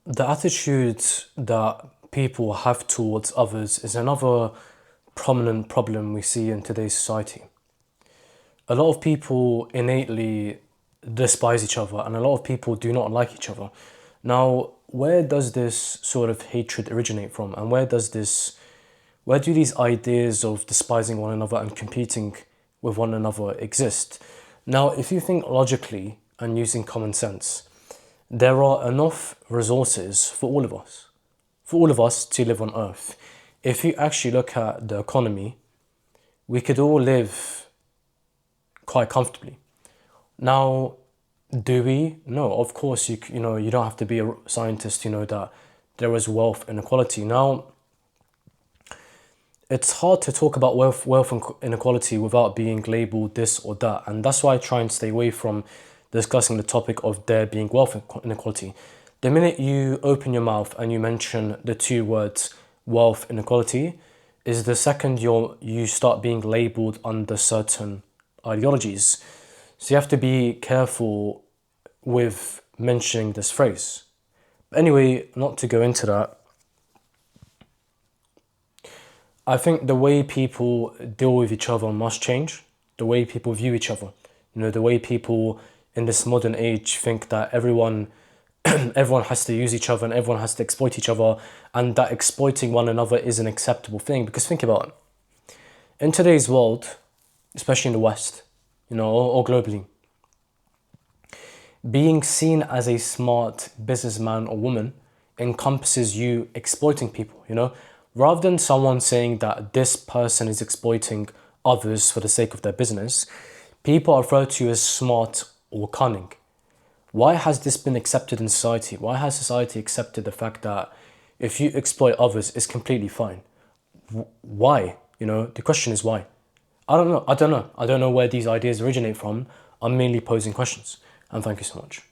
The attitude that people have towards others is another prominent problem we see in today's society. A lot of people innately despise each other, and a lot of people do not like each other. Now, where does this sort of hatred originate from, and where do these ideas of despising one another and competing with one another exist? Now, if you think logically and using common sense, there are enough resources for all of us to live on Earth. If you actually look at the economy, we could all live quite comfortably. Now, do we? No, of course you know you don't have to be a scientist to know that there is wealth inequality. Now, it's hard to talk about wealth inequality without being labeled this or that, and that's why I try and stay away from discussing the topic of there being wealth inequality. The minute you open your mouth and you mention the two words wealth inequality, is the second you start being labeled under certain ideologies. So you have to be careful with mentioning this phrase. Anyway, not to go into that, I think the way people deal with each other must change. The way people view each other. The way people in this modern age think that everyone has to use each other and everyone has to exploit each other, and that exploiting one another is an acceptable thing. Because think about it. In today's world, especially in the West, or globally, being seen as a smart businessman or woman encompasses you exploiting people. Rather than someone saying that this person is exploiting others for the sake of their business, people are referred to you as smart or cunning. Why has this been accepted in society? Why has society accepted the fact that if you exploit others, it's completely fine? Why? The question is why. I don't know. I don't know where these ideas originate from. I'm mainly posing questions. And thank you so much.